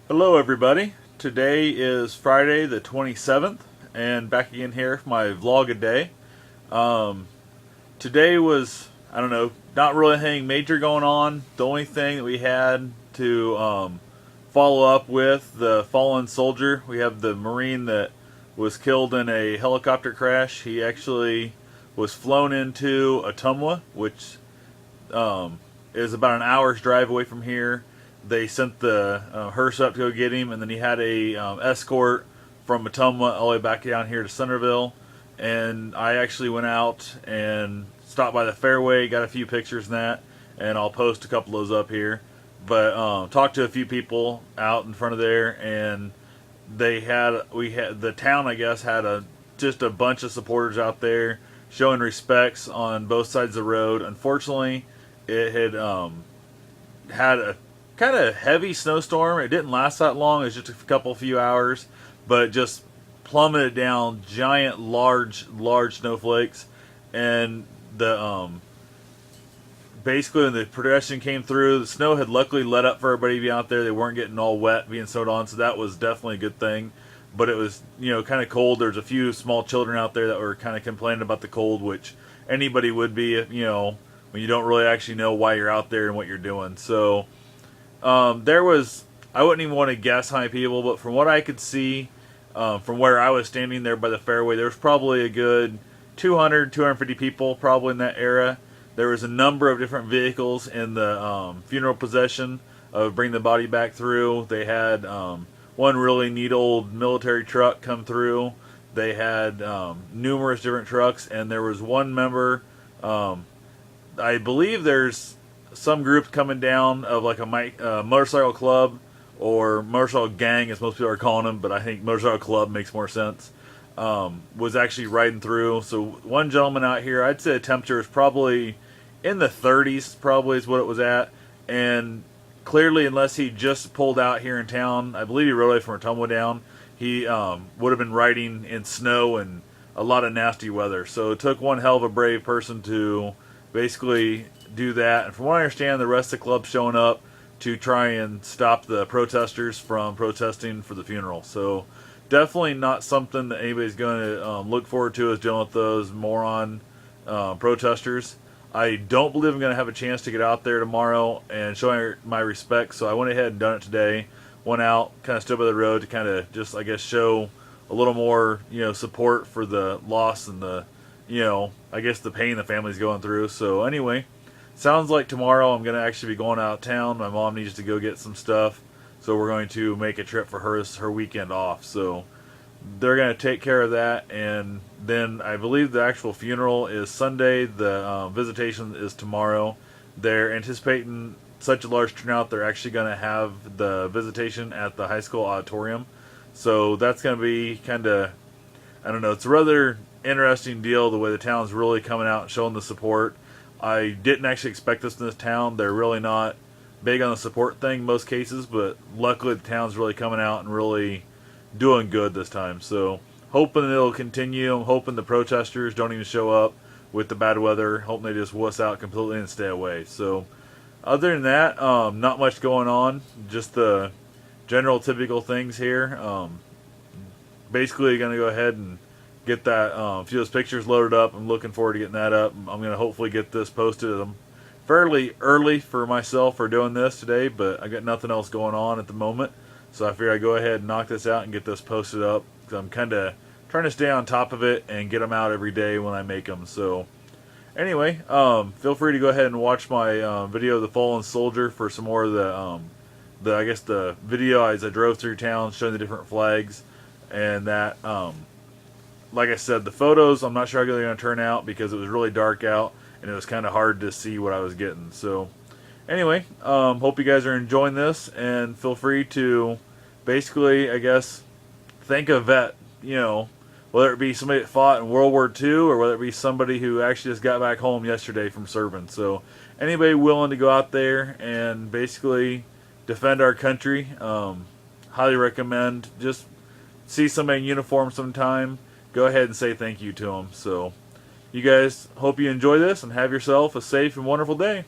Hello everybody. Today is Friday the 27th and back again here for my vlog a day. Um, Today was, I don't know, not really anything major going on. The only thing that we had to follow up with the fallen soldier. We have the Marine that was killed in a helicopter crash. He actually was flown into Ottumwa, which is about an hour's drive away from here. They sent the hearse up to go get him, and then he had a escort from Ottumwa all the way back down here to Centerville. And I actually went out and stopped by the fairway, got a few pictures and that, and I'll post a couple of those up here. But talked to a few people out in front of there, and we had the town, I guess, had just a bunch of supporters out there showing respects on both sides of the road. Unfortunately, it had had a kind of heavy snowstorm. It didn't last that long. It was just a few hours, but just plummeted down giant, large snowflakes. And the basically when the progression came through, the snow had luckily let up for everybody to be out there. They weren't getting all wet, being snowed on, so that was definitely a good thing. But it was, kind of cold. There's a few small children out there that were kind of complaining about the cold, which anybody would be, when you don't really actually know why you're out there and what you're doing. So there was, I wouldn't even want to guess how many people, but from what I could see, from where I was standing there by the fairway, there was probably a good 250 people probably in that era. There was a number of different vehicles in the funeral procession of bringing the body back through. They had one really neat old military truck come through. They had numerous different trucks, and there was one member, I believe there's some group coming down of like a motorcycle club or motorcycle gang, as most people are calling them, but I think motorcycle club makes more sense. Was actually riding through. So one gentleman out here, I'd say the temperature is probably in the 30s, probably is what it was at. And clearly, unless he just pulled out here in town, I believe he rode away from Ottumwa down, he would have been riding in snow and a lot of nasty weather. So it took one hell of a brave person to basically do that. And from what I understand, the rest of the club showing up to try and stop the protesters from protesting for the funeral. So definitely not something that anybody's going to look forward to, is dealing with those moron protesters. I don't believe I'm going to have a chance to get out there tomorrow and show my respects, so I went ahead and done it today. Went out, kind of stood by the road to kind of just, I guess, show a little more, support for the loss and the, I guess the pain the family's going through. So anyway, sounds like tomorrow I'm going to actually be going out of town. My mom needs to go get some stuff, so we're going to make a trip for her weekend off. So they're going to take care of that, and then I believe the actual funeral is Sunday. The visitation is tomorrow. They're anticipating such a large turnout, they're actually going to have the visitation at the high school auditorium. So that's going to be kind of, I don't know, it's a rather interesting deal, the way the town's really coming out and showing the support. I didn't actually expect this in this town. They're really not big on the support thing in most cases, but luckily the town's really coming out and really doing good this time. So hoping it'll continue. I'm hoping the protesters don't even show up with the bad weather. Hoping they just wuss out completely and stay away. So other than that, not much going on. Just the general typical things here. Basically going to go ahead and get that few of those pictures loaded up. I'm looking forward to getting that up. I'm going to hopefully get this posted. I'm fairly early for myself for doing this today, but I got nothing else going on at the moment. So I figure I go ahead and knock this out and get this posted up, because I'm kind of trying to stay on top of it and get them out every day when I make them. So anyway, feel free to go ahead and watch my video of the fallen soldier for some more of the I guess the video as I drove through town showing the different flags. And that, like I said, the photos, I'm not sure how they're going to turn out because it was really dark out and it was kind of hard to see what I was getting. So anyway, hope you guys are enjoying this, and feel free to basically, I guess, thank a vet, whether it be somebody that fought in World War II or whether it be somebody who actually just got back home yesterday from serving. So anybody willing to go out there and basically defend our country, highly recommend. Just see somebody in uniform sometime, go ahead and say thank you to them. So you guys, hope you enjoy this and have yourself a safe and wonderful day.